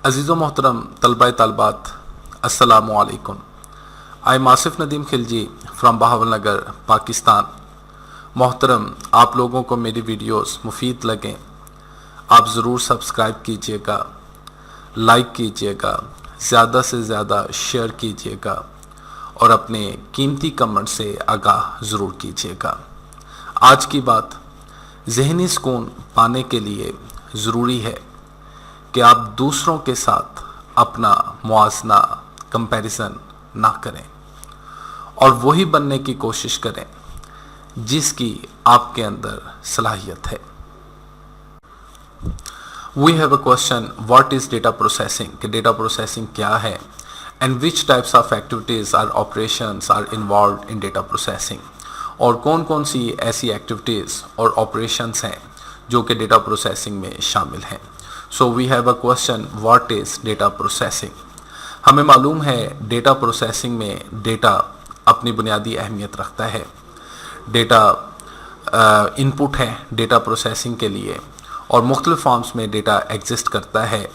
عزیز و محترم طلبہ طالبات السلام علیکم. I am Asif Nadeem Khilji from Bahawalnagar Pakistan. محترم آپ لوگوں کو میری ویڈیوز مفید لگیں آپ ضرور سبسکرائب کیجئے گا, لائک کیجئے گا, زیادہ سے زیادہ شیئر کیجئے گا اور اپنے قیمتی کمنٹ سے آگاہ ضرور کیجئے گا. آج کی بات ذہنی سکون پانے کے لیے ضروری ہے کہ آپ دوسروں کے ساتھ اپنا موازنہ کمپیریزن نہ کریں اور وہی بننے کی کوشش کریں جس کی آپ کے اندر صلاحیت ہے. We have a question, what is data processing? کہ ڈیٹا پروسیسنگ کیا ہے and which types of activities or operations are involved in data processing, اور کون کون سی ایسی ایکٹیویٹیز اور آپریشنس ہیں جو کہ ڈیٹا پروسیسنگ میں شامل ہیں. So we have a question, what is data processing? ہمیں معلوم ہے ڈیٹا پروسیسنگ میں ڈیٹا اپنی بنیادی اہمیت رکھتا ہے. ڈیٹا انپٹ ہے ڈیٹا پروسیسنگ کے لیے اور مختلف فارمز میں ڈیٹا ایگزسٹ کرتا ہے,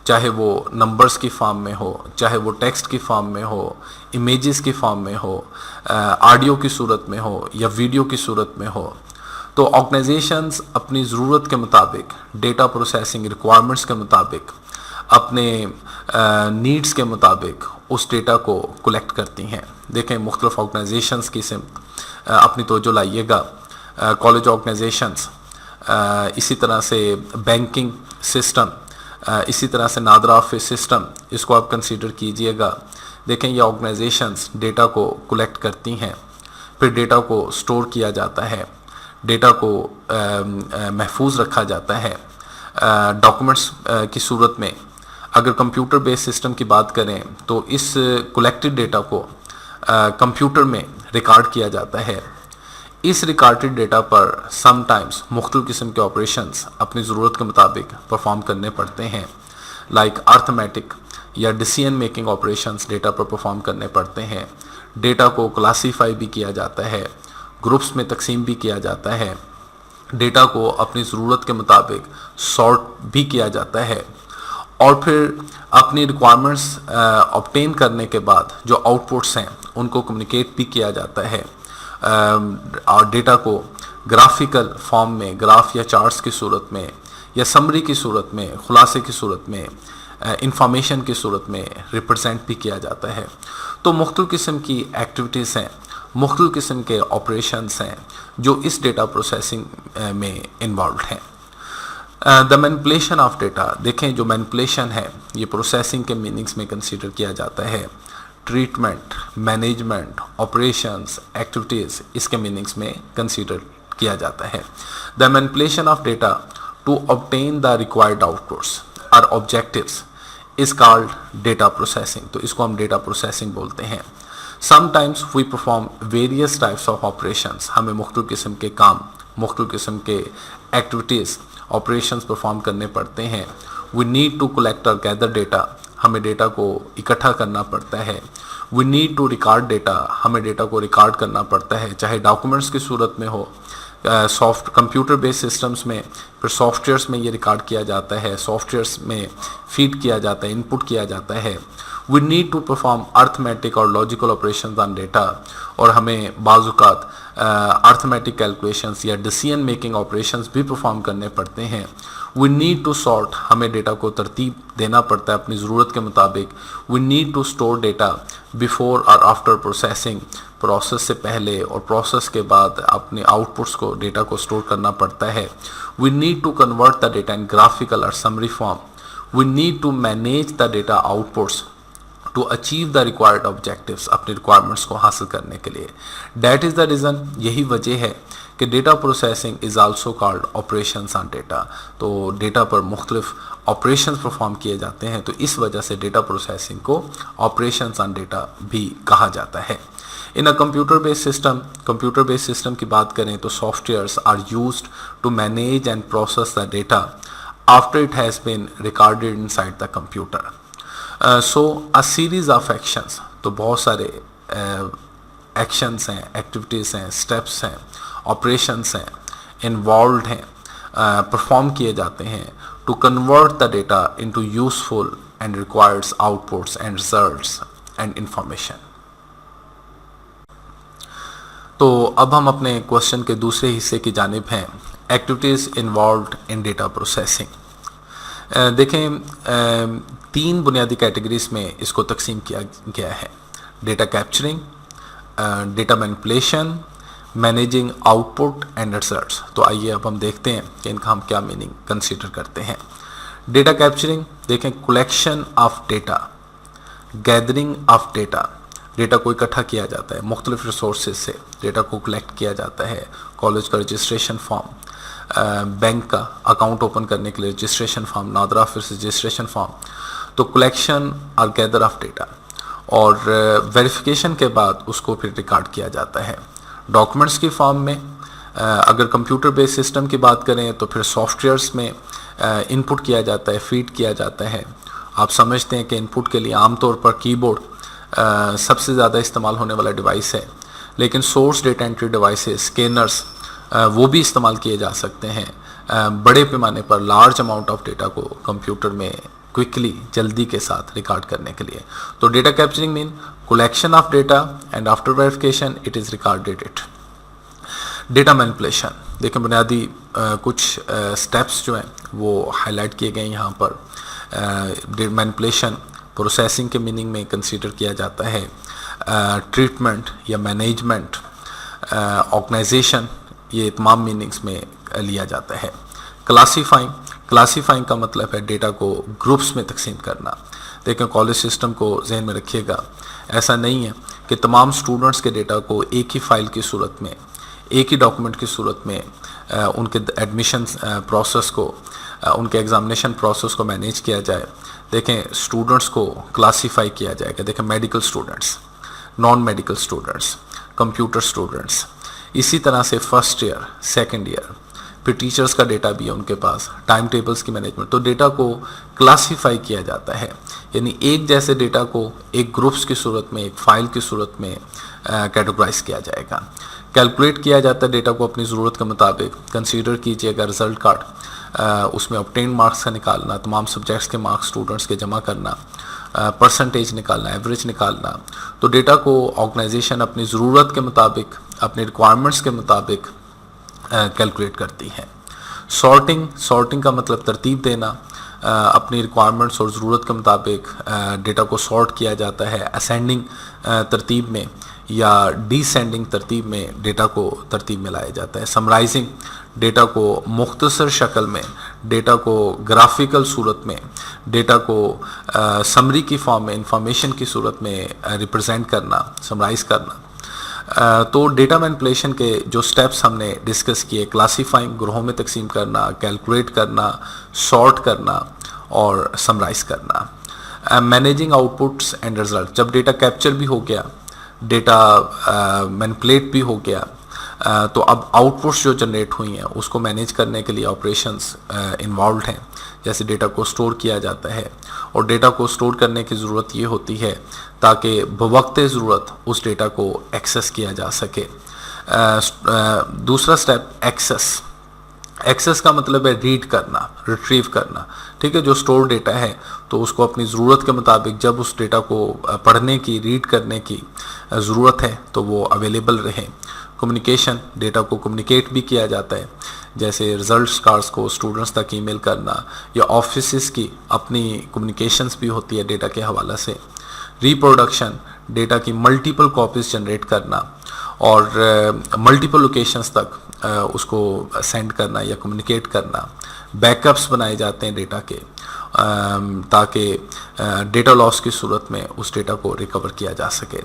چاہے وہ نمبرز کی فارم میں ہو, چاہے وہ ٹیکسٹ کی فارم میں ہو, امیجز کی فارم میں ہو, آڈیو کی صورت میں ہو یا ویڈیو کی صورت میں ہو. تو آرگنائزیشنز اپنی ضرورت کے مطابق ڈیٹا پروسیسنگ ریکوائرمنٹس کے مطابق اپنے نیڈز کے مطابق اس ڈیٹا کو کلیکٹ کرتی ہیں. دیکھیں مختلف آرگنائزیشنز کی سمت اپنی توجہ لائیے گا. کالج آرگنائزیشنز, اسی طرح سے بینکنگ سسٹم, اسی طرح سے نادرا آفس سسٹم, اس کو آپ کنسیڈر کیجئے گا. دیکھیں یہ آرگنائزیشنز ڈیٹا کو کلیکٹ کرتی ہیں, پھر ڈیٹا کو سٹور کیا جاتا ہے, ڈیٹا کو محفوظ رکھا جاتا ہے ڈاکومنٹس کی صورت میں. اگر کمپیوٹر بیس سسٹم کی بات کریں تو اس کلیکٹڈ ڈیٹا کو کمپیوٹر میں ریکارڈ کیا جاتا ہے. اس ریکارڈڈ ڈیٹا پر سم ٹائمز مختلف قسم کے آپریشنز اپنی ضرورت کے مطابق پرفارم کرنے پڑتے ہیں, لائک ارتھمیٹک یا ڈیسیژن میکنگ آپریشنز ڈیٹا پر پرفارم کرنے پڑتے ہیں. ڈیٹا کو کلاسیفائی بھی کیا جاتا ہے, گروپس میں تقسیم بھی کیا جاتا ہے, ڈیٹا کو اپنی ضرورت کے مطابق سارٹ بھی کیا جاتا ہے اور پھر اپنی ریکوائرمنٹس آبٹین کرنے کے بعد جو آؤٹ پٹس ہیں ان کو کمیونیکیٹ بھی کیا جاتا ہے. اور ڈیٹا کو گرافیکل فارم میں, گراف یا چارٹس کی صورت میں یا سمری کی صورت میں, خلاصے کی صورت میں, انفارمیشن کی صورت میں ریپرزینٹ بھی کیا جاتا ہے. تو مختلف قسم کی ایکٹیویٹیز ہیں, مختلف قسم کے آپریشنس ہیں جو اس ڈیٹا پروسیسنگ میں انوالوڈ ہیں. دا مینپولیشن آف ڈیٹا, دیکھیں جو مینپولیشن ہے یہ پروسیسنگ کے میننگز میں کنسیڈر کیا جاتا ہے. ٹریٹمنٹ, مینجمنٹ, آپریشنز, ایکٹیویٹیز اس کے میننگز میں کنسیڈر کیا جاتا ہے. The manipulation of data to obtain the required outputs اور objectives is called data processing. تو اس کو ہم ڈیٹا پروسیسنگ بولتے ہیں. Sometimes we perform various types of operations. ہمیں مختلف قسم کے کام, مختلف قسم کے ایکٹیویٹیز, آپریشنز پرفارم کرنے پڑتے ہیں. We need to collect or gather data. ہمیں ڈیٹا کو اکٹھا کرنا پڑتا ہے. We need to record data. ہمیں ڈیٹا کو ریکارڈ کرنا پڑتا ہے, چاہے ڈاکومنٹس کی صورت میں ہو, کمپیوٹر بیس سسٹمز میں, پھر سافٹ ویئرس میں یہ ریکارڈ کیا جاتا ہے, سافٹ ویئرس میں فیڈ کیا جاتا ہے, انپٹ کیا جاتا ہے. We need to perform arithmetic اور logical operations on data, اور ہمیں بعض اوقات arithmetic calculations یا decision making operations بھی perform کرنے پڑتے ہیں. We need to sort, ہمیں ڈیٹا کو ترتیب دینا پڑتا ہے اپنی ضرورت کے مطابق. We need to store data before or after processing, process سے پہلے اور پروسیس کے بعد اپنے آؤٹ پٹس کو, ڈیٹا کو سٹور کرنا پڑتا ہے. We need to convert the data in graphical or summary form. We need to manage the data outputs to achieve the required objectives, اپنی ریکوائرمنٹس کو حاصل کرنے کے لیے. That is the reason, یہی وجہ ہے کہ data processing is also called operations on data. تو ڈیٹا پر مختلف آپریشنز پرفارم کیے جاتے ہیں, تو اس وجہ سے ڈیٹا پروسیسنگ کو آپریشنس آن ڈیٹا بھی کہا جاتا ہے. In a computer base system, computer base system کی بات کریں تو softwares are used to manage and process the data after it has been recorded inside the computer. So a series of actions, تو بہت سارے actions ہیں, activities ہیں, steps ہیں, آپریشنس ہیں, انوالوڈ ہیں, پرفارم کیے جاتے ہیں to convert the data into useful and requires outputs and results and information. तो अब हम अपने क्वेश्चन के दूसरे हिस्से की जानिब हैं, एक्टिविटीज़ इन्वॉल्व्ड इन डेटा प्रोसेसिंग। देखें, तीन बुनियादी कैटेगरीज में इसको तकसीम किया गया है, data capturing, data manipulation, managing output and results. तो आइए अब हम देखते हैं कि इनका हम क्या मीनिंग कंसीडर करते हैं। डेटा कैप्चरिंग, देखें, collection of data, gathering of data, data को इकट्ठा किया जाता है, मुख्तलिफ रिसोर्सेज से डेटा को कलेक्ट किया जाता है। कॉलेज का रजिस्ट्रेशन फॉर्म, बैंक का अकाउंट ओपन करने के लिए registration form, NADRA office registration form. तो कलेक्शन और गैदर ऑफ डेटा, और वेरिफिकेशन के बाद उसको फिर रिकॉर्ड किया जाता है डॉक्यूमेंट्स की फॉर्म में। अगर कंप्यूटर बेस्ड सिस्टम की बात करें तो फिर सॉफ्टवेयर्स में इनपुट किया जाता है, फीड किया जाता है। आप समझते हैं कि इनपुट के लिए आमतौर पर कीबोर्ड सबसे ज़्यादा इस्तेमाल होने वाला डिवाइस है, लेकिन source data entry devices, scanners, वो भी इस्तेमाल किए जा सकते हैं बड़े पैमाने पर लार्ज अमाउंट ऑफ डेटा को कंप्यूटर में क्विकली, जल्दी के साथ रिकॉर्ड करने के लिए। तो data capturing mean collection of data and after verification it is recorded it. Data manipulation, देखें, बुनियादी कुछ स्टेप्स जो हैं वो हाईलाइट किए गए यहाँ पर। मैनिपुलेशन प्रोसेसिंग के मीनिंग में कंसीडर किया जाता है, ट्रीटमेंट या मैनेजमेंट, ऑर्गेनाइजेशन, ये तमाम मीनिंग्स में लिया जाता है। क्लासीफाइंग, क्लासीफाइंग का मतलब है डेटा को ग्रुप्स में तकसीम करना। देखें, कॉलेज सिस्टम को जहन में रखिएगा, ऐसा नहीं है कि तमाम स्टूडेंट्स के डेटा को एक ही फाइल की सूरत में, एक ही डॉक्यूमेंट की सूरत में उनके एडमिशन प्रोसेस को, उनके एग्जामिनेशन प्रोसेस को मैनेज किया जाए। देखें, स्टूडेंट्स को क्लासीफाई किया जाएगा। देखें, medical students, non medical students, computer students, इसी तरह से फर्स्ट ईयर, सेकंड ईयर, फिर टीचर्स का डेटा भी है उनके पास, टाइम टेबल्स की मैनेजमेंट। तो डेटा को क्लासीफाई किया जाता है, यानी एक जैसे डेटा को एक ग्रुप्स की सूरत में, एक फाइल की सूरत में कैटेगराइज किया जाएगा। कैलकुलेट किया जाता है डेटा को अपनी ज़रूरत के मुताबिक। कंसीडर कीजिएगा रिज़ल्ट कार्ड, उसमें ऑब्टेन मार्क्स का निकालना, तमाम सब्जेक्ट्स के मार्क्स स्टूडेंट्स के जमा करना, परसेंटेज निकालना, एवरेज निकालना। तो डेटा को ऑर्गेनाइजेशन अपनी ज़रूरत के मुताबिक, अपनी रिक्वायरमेंट्स के मुताबिक कैलकुलेट करती है। सॉर्टिंग, सॉर्टिंग का मतलब तरतीब देना, अपनी रिक्वायरमेंट्स और ज़रूरत के मुताबिक डेटा को सॉर्ट किया जाता है असेंडिंग तरतीब में या डिसेंडिंग तरतीब में डेटा को तरतीब में लाया जाता है। समराइजिंग, डेटा को मुख्तसर शक्ल में, डेटा को ग्राफिकल सूरत में, डेटा को समरी की फॉर्म में, इंफॉर्मेशन की सूरत में रिप्रेजेंट करना, समराइज़ करना। तो डेटा मैनिपुलेशन के जो स्टेप्स हमने डिस्कस किए, क्लासीफाइंग, ग्रोहों में तकसीम करना, कैलकुलेट करना, सॉर्ट करना और समराइज़ करना। मैनेजिंग आउटपुट्स एंड रिजल्ट, जब डेटा कैप्चर भी हो गया, डेटा मैनिपुलेट भी हो गया, तो अब आउटपुट्स जो जनरेट हुई हैं उसको मैनेज करने के लिए ऑपरेशंस इन्वॉल्व हैं। जैसे डेटा को स्टोर किया जाता है, और डेटा को स्टोर करने की ज़रूरत ये होती है ताकि बवक्त ज़रूरत उस डेटा को एक्सेस किया जा सके। दूसरा स्टेप एक्सेस, एक्सेस का मतलब है रीड करना, रिट्रीव करना। ठीक है, जो स्टोर डेटा है तो उसको अपनी ज़रूरत के मुताबिक जब उस डेटा को पढ़ने की, रीड करने की ज़रूरत है तो वो अवेलेबल रहे। कम्युनिकेशन, डेटा को कम्युनिकेट भी किया जाता है, जैसे रिजल्ट्स कार्ड्स को स्टूडेंट्स तक ईमेल करना, या ऑफिसेस की अपनी कम्युनिकेशंस भी होती है डेटा के हवाले से। रिप्रोडक्शन, डेटा की मल्टीपल कॉपीज़ जनरेट करना और मल्टीपल लोकेशंस तक उसको सेंड करना या कम्युनिकेट करना। बैकअप्स बनाए जाते हैं डेटा के ताकि डेटा लॉस की सूरत में उस डेटा को रिकवर किया जा सके।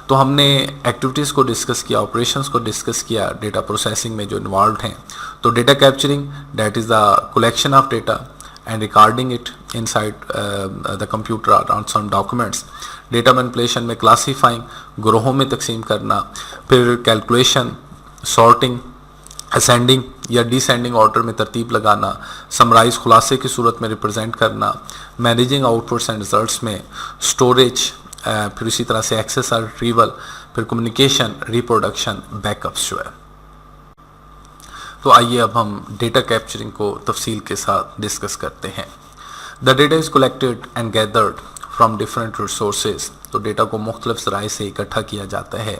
तो हमने एक्टिविटीज़ को डिस्कस किया, ऑपरेशंस को डिस्कस किया डेटा प्रोसेसिंग में जो इन्वॉल्व हैं। तो data capturing, that is the collection of data and recording it inside the computer or on some documents. Data manipulation में क्लासीफाइंग, ग्रोहों में तकसीम करना, फिर कैलकुलेशन, सॉर्टिंग, असेंडिंग या डिसेंडिंग ऑर्डर में तरतीब लगाना, समराइज खुलासे की सूरत में रिप्रेजेंट करना, मैनेजिंग आउटपुट्स एंड रिजल्ट्स में स्टोरेज, फिर इसी तरह से एक्सेस और रिट्रीवल, फिर कम्युनिकेशन, रिप्रोडक्शन, बैकअप्स जो है। तो आइए अब हम डेटा कैप्चरिंग को तफसील के साथ डिस्कस करते हैं। The data is collected and gathered from different resources. तो डेटा को मुख्तलिफ ज़राए से इकट्ठा किया जाता है.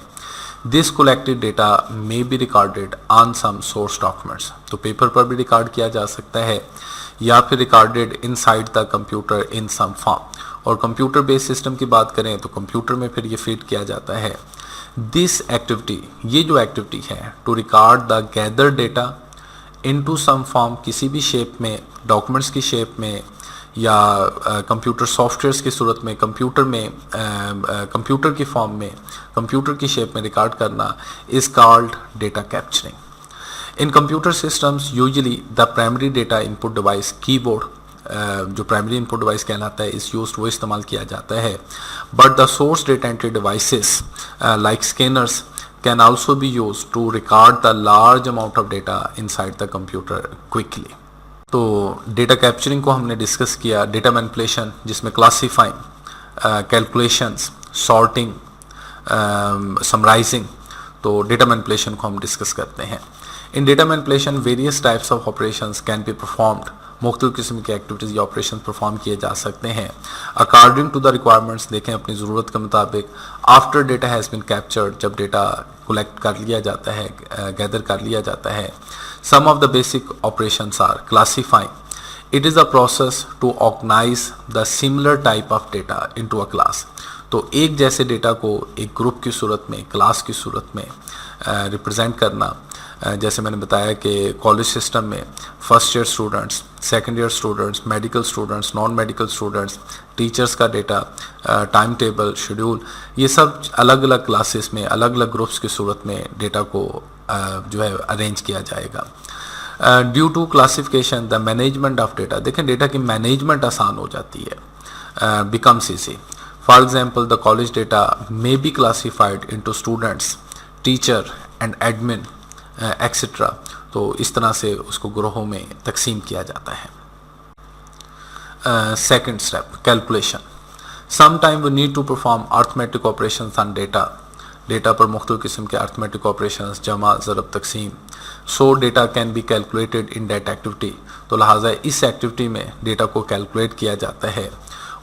This collected data may be recorded on some source documents. तो पेपर पर भी रिकॉर्ड किया जा सकता है या फिर recorded inside the computer in some form. और कंप्यूटर बेस्ड सिस्टम की बात करें तो कंप्यूटर में फिर ये फीड किया जाता है. दिस एक्टिविटी, ये जो एक्टिविटी है, to record the gather data into some form, किसी भी शेप में, डॉक्यूमेंट्स की शेप में या कंप्यूटर सॉफ्टवेयर्स की सूरत में, कंप्यूटर की फॉर्म में, कंप्यूटर की शेप में रिकॉर्ड करना, is called data capturing. In computer systems usually the primary data input device, keyboard जो प्राइमरी इनपुट डिवाइस कहलाता है, इस यूज्ड, वो इस्तेमाल किया जाता है. But the source data entry devices like scanners can also be use to record the large amount of data inside the computer quickly. तो data capturing को हमने डिस्कस किया. डेटा मैनिपुलेशन, जिसमें क्लासीफाइंग, कैलकुलेशंस, सॉर्टिंग, समराइजिंग, तो data manipulation को हम discuss करते हैं. In data manipulation various types of operations can be performed. मुख्तलिफ किस्म की एक्टिविटीज़ या ऑपरेशन परफॉर्म किए जा सकते हैं अकॉर्डिंग टू द रिक्वायरमेंट्स. देखें अपनी ज़रूरत के मुताबिक. After data has been captured, जब डेटा कलेक्ट कर लिया जाता है, गैदर कर लिया जाता है. Some of the basic operations are classifying. It is a process to organise the similar type of data into a class. तो एक जैसे डेटा को एक ग्रुप की सूरत में, क्लास की सूरत में रिप्रेजेंट करना. जैसे मैंने बताया कि कॉलेज सिस्टम में first year students, second year students, medical students, non medical students, teachers का डेटा, टाइम टेबल, शेड्यूल, ये सब अलग अलग क्लासेस में, अलग अलग ग्रुप्स की सूरत में डेटा को जो है अरेंज किया जाएगा. Due to classification the management of data. देखें डेटा की मैनेजमेंट आसान हो जाती है, becomes easy. For example the college data may be classified into students, teacher and admin etcetera. तो इस तरह से उसको ग्रोहों में तकसीम किया जाता है. Second step, calculation. Some time we need to perform arithmetic operations on data. Data पर मुख्तलिफ किस्म के अर्थमेटिक ऑपरेशंस, जमा, ज़रब, तकसीम. So data can be calculated in that activity. तो लिहाजा इस एक्टिविटी में डेटा को कैलकुलेट किया जाता है.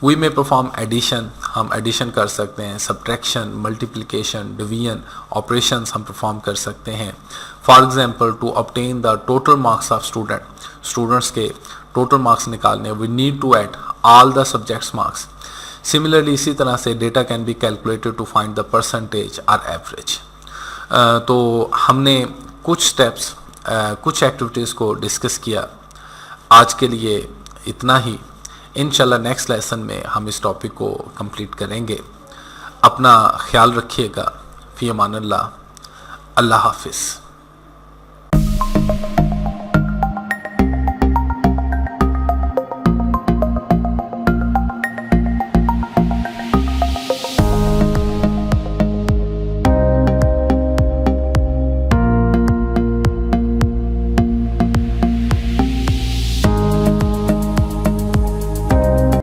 वी में परफॉर्म एडिशन, हम एडिशन कर सकते हैं. सब्ट्रैक्शन, मल्टीप्लिकेशन, डिवीजन ऑपरेशंस हम परफॉर्म कर सकते हैं. For example to obtain the total marks of student, students के टोटल मार्क्स निकालने, we need to add all the subjects marks. Similarly इसी तरह से data can be calculated to find the percentage और एवरेज. तो हमने कुछ स्टेप्स, कुछ एक्टिविटीज़ को डिस्कस किया. आज के लिए इतना ही. इंशाल्लाह नेक्स्ट लेसन में हम इस टॉपिक को कंप्लीट करेंगे. अपना ख्याल रखिएगा. फ़ी अमानिल्लाह. अल्लाह हाफिज़.